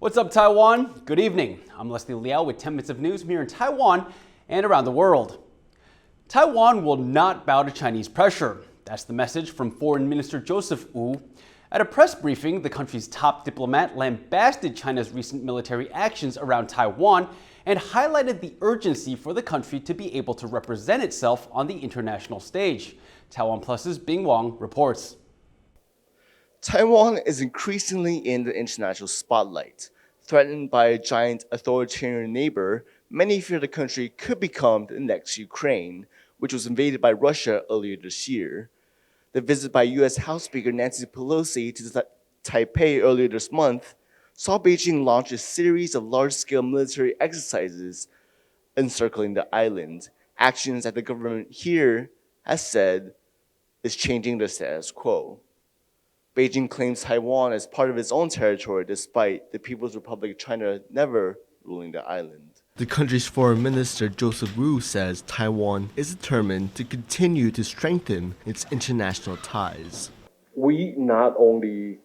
What's up, Taiwan? Good evening. I'm Liao with 10 minutes of news from here in Taiwan and around the world. Taiwan will not bow to Chinese pressure. That's the message from Foreign Minister Joseph Wu. At a press briefing, the country's top diplomat lambasted China's recent military actions around Taiwan and highlighted the urgency for the country to be able to represent itself on the international stage. TaiwanPlus's Bing Wang reports. Taiwan is increasingly in the international spotlight. Threatened by a giant authoritarian neighbor, many fear the country could become the next Ukraine, which was invaded by Russia earlier this year. The visit by U.S. House Speaker Nancy Pelosi to Taipei earlier this month saw Beijing launch a series of large-scale military exercises encircling the island, actions that the government here has said is changing the status quo. Beijing claims Taiwan as part of its own territory despite the People's Republic of China never ruling the island. The country's foreign minister Joseph Wu says Taiwan is determined to continue to strengthen its international ties. We not only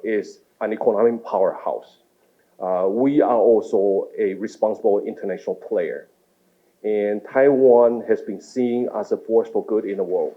is an economic powerhouse, we are also a responsible international player. And Taiwan has been seen as a force for good in the world.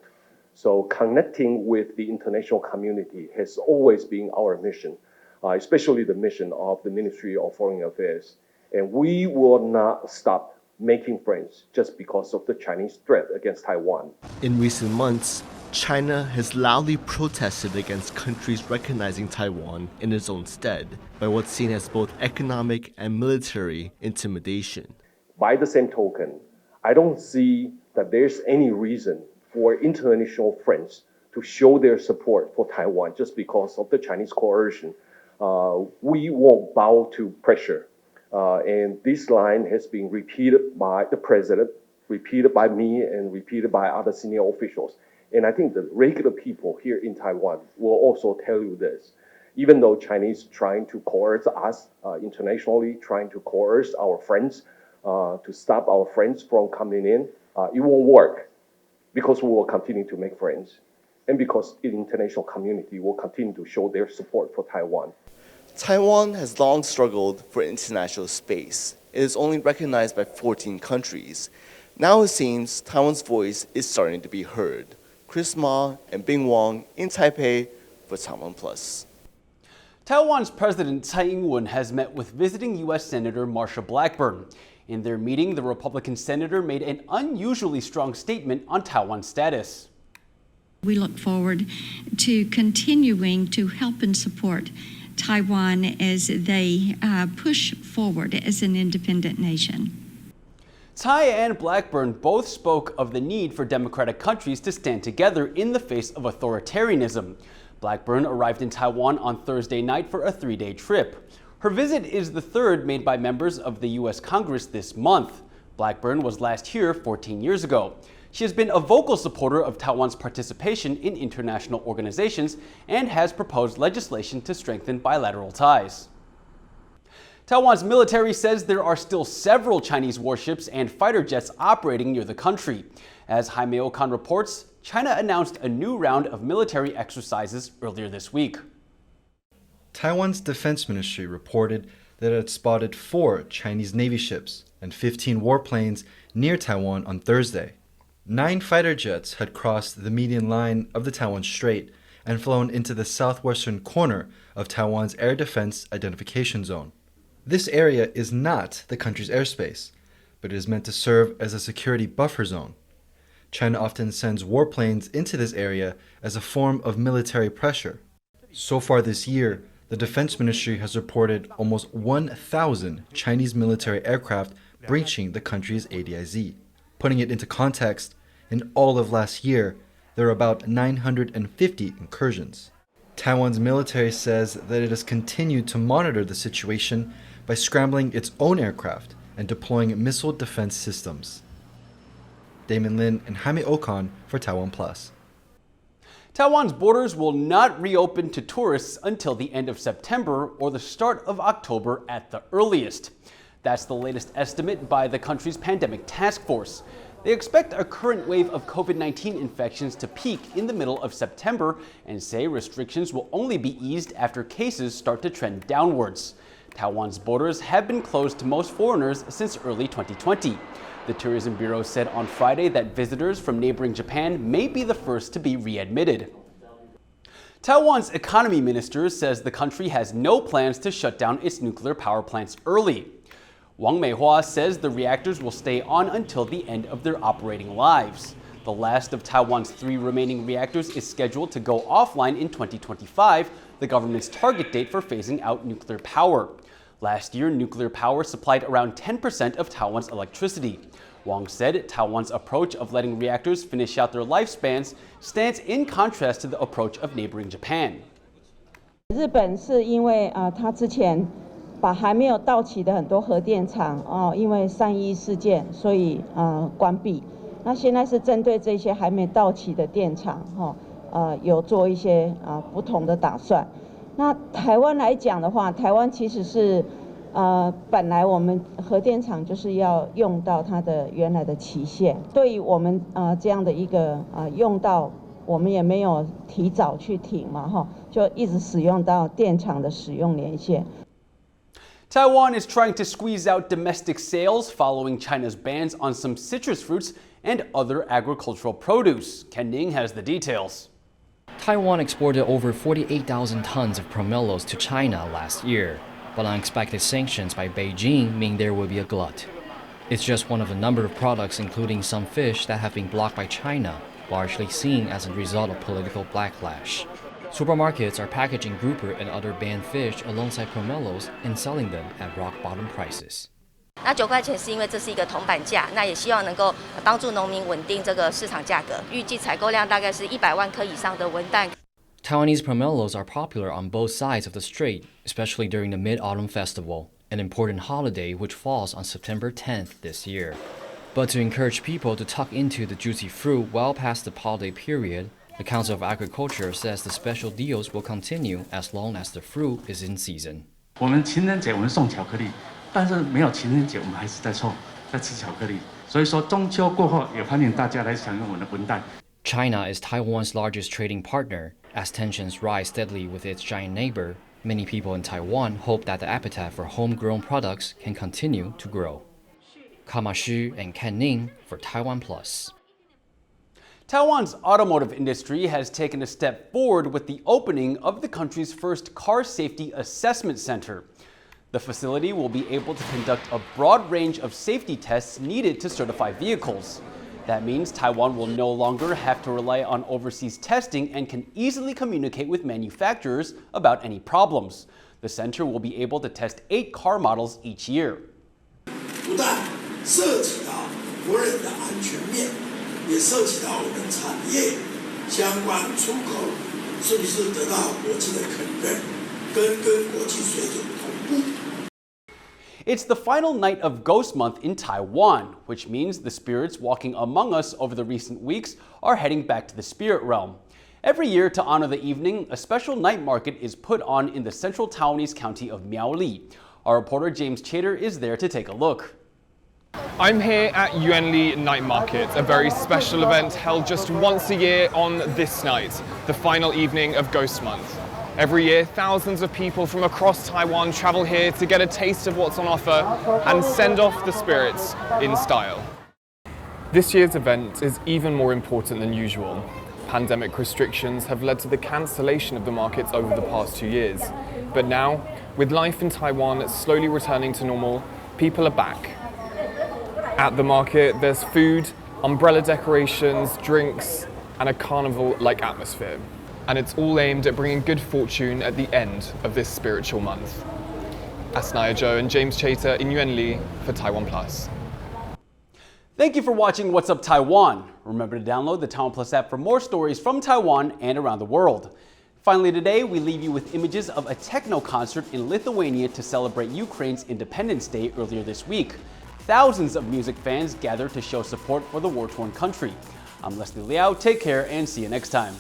So connecting with the international community has always been our mission, especially the mission of the Ministry of Foreign Affairs. And we will not stop making friends just because of the Chinese threat against Taiwan. In recent months, China has loudly protested against countries recognizing Taiwan in its own stead by what's seen as both economic and military intimidation. By the same token, I don't see that there's any reason for international friends to show their support for Taiwan just because of the Chinese coercion. We won't bow to pressure. And this line has been repeated by the president, repeated by me, and repeated by other senior officials. And I think the regular people here in Taiwan will also tell you this. Even though Chinese trying to coerce us internationally, trying to coerce our friends, to stop our friends from coming in, it won't work. Because we will continue to make friends, and because the international community will continue to show their support for Taiwan. Taiwan has long struggled for international space. It is only recognized by 14 countries. Now it seems Taiwan's voice is starting to be heard. Chris Ma and Bing Wang in Taipei for TaiwanPlus. Taiwan's President Tsai Ing-wen has met with visiting U.S. Senator Marsha Blackburn. In their meeting, the Republican senator made an unusually strong statement on Taiwan's status. We look forward to continuing to help and support Taiwan as they push forward as an independent nation. Tsai and Blackburn both spoke of the need for democratic countries to stand together in the face of authoritarianism. Blackburn arrived in Taiwan on Thursday night for a 3-day trip. Her visit is the third made by members of the U.S. Congress this month. Blackburn was last here 14 years ago. She has been a vocal supporter of Taiwan's participation in international organizations and has proposed legislation to strengthen bilateral ties. Taiwan's military says there are still several Chinese warships and fighter jets operating near the country. As Jaime Okan reports, China announced a new round of military exercises earlier this week. Taiwan's defense ministry reported that it had spotted 4 Chinese Navy ships and 15 warplanes near Taiwan on Thursday. 9 fighter jets had crossed the median line of the Taiwan Strait and flown into the southwestern corner of Taiwan's air defense identification zone. This area is not the country's airspace, but it is meant to serve as a security buffer zone. China often sends warplanes into this area as a form of military pressure. So far this year, the Defense Ministry has reported almost 1,000 Chinese military aircraft breaching the country's ADIZ. Putting it into context, in all of last year, there were about 950 incursions. Taiwan's military says that it has continued to monitor the situation by scrambling its own aircraft and deploying missile defense systems. Damon Lin and Jaime Okan for TaiwanPlus. Taiwan's borders will not reopen to tourists until the end of September or the start of October at the earliest. That's the latest estimate by the country's pandemic task force. They expect a current wave of COVID-19 infections to peak in the middle of September and say restrictions will only be eased after cases start to trend downwards. Taiwan's borders have been closed to most foreigners since early 2020. The Tourism Bureau said on Friday that visitors from neighboring Japan may be the first to be readmitted. Taiwan's economy minister says the country has no plans to shut down its nuclear power plants early. Wang Meihua says the reactors will stay on until the end of their operating lives. The last of Taiwan's 3 remaining reactors is scheduled to go offline in 2025, the government's target date for phasing out nuclear power. Last year, nuclear power supplied around 10% of Taiwan's electricity. Wang said Taiwan's approach of letting reactors finish out their lifespans stands in contrast to the approach of neighboring Japan. 日本是因为它之前把还没有到期的很多核电厂因为3·11事件，所以关闭。那现在是针对这些还没到期的电厂有做一些不同的打算。那台湾来讲的话，台湾其实是本来我们核电厂就是要用到它的原来的期限，对于我们这样的一个用到，我们也没有提早去停嘛就一直使用到电厂的使用年限。Taiwan is trying to squeeze out domestic sales following China's bans on some citrus fruits and other agricultural produce. Ken Ning has the details. Taiwan exported over 48,000 tons of pomelos to China last year, but unexpected sanctions by Beijing mean there will be a glut. It's just one of a number of products, including some fish, that have been blocked by China, largely seen as a result of political backlash. Supermarkets are packaging grouper and other banned fish alongside pomelos and selling them at rock-bottom prices. 那9块钱是因为这是一个铜板价，那也希望能够帮助农民稳定这个市场价格。预计采购量大概是100万颗以上的文旦。Taiwanese pomelos are popular on both sides of the strait, especially during the Mid-Autumn Festival, an important holiday which falls on September 10th this year. But to encourage people to tuck into the juicy fruit well past the holiday period, the Council of Agriculture says the special deals will continue as long as the fruit is in season. 我们情人节我们送巧克力，但是没有情人节我们还是在吃巧克力。所以说中秋过后也欢迎大家来享用我们的文旦。China is Taiwan's largest trading partner. As tensions rise steadily with its giant neighbor, many people in Taiwan hope that the appetite for homegrown products can continue to grow. Kama Xu and Ken Ning for TaiwanPlus. Taiwan's automotive industry has taken a step forward with the opening of the country's first car safety assessment center. The facility will be able to conduct a broad range of safety tests needed to certify vehicles. That means Taiwan will no longer have to rely on overseas testing and can easily communicate with manufacturers about any problems. The center will be able to test 8 car models each year. 不但涉及到国人的安全面，也涉及到我们产业相关出口是不是得到国际的肯认，跟国际水准同步。It's the final night of Ghost Month in Taiwan, which means the spirits walking among us over the recent weeks are heading back to the spirit realm. Every year, to honor the evening, a special night market is put on in the central Taiwanese county of Miaoli. Our reporter James Chater is there to take a look. I'm here at Yuanli Night Market, a very special event held just once a year on this night, the final evening of Ghost Month. Every year, thousands of people from across Taiwan travel here to get a taste of what's on offer and send off the spirits in style. This year's event is even more important than usual. Pandemic restrictions have led to the cancellation of the markets over the past 2 years. But now, with life in Taiwan slowly returning to normal, people are back. At the market, there's food, umbrella decorations, drinks, and a carnival-like atmosphere. And it's all aimed at bringing good fortune at the end of this spiritual month. Asnaya Joe and James Chater in Yuanli for TaiwanPlus. Thank you for watching What's Up Taiwan. Remember to download the TaiwanPlus app for more stories from Taiwan and around the world. Finally today, we leave you with images of a techno concert in Lithuania to celebrate Ukraine's Independence Day earlier this week. Thousands of music fans gathered to show support for the war-torn country. I'm Liao. Take care and see you next time.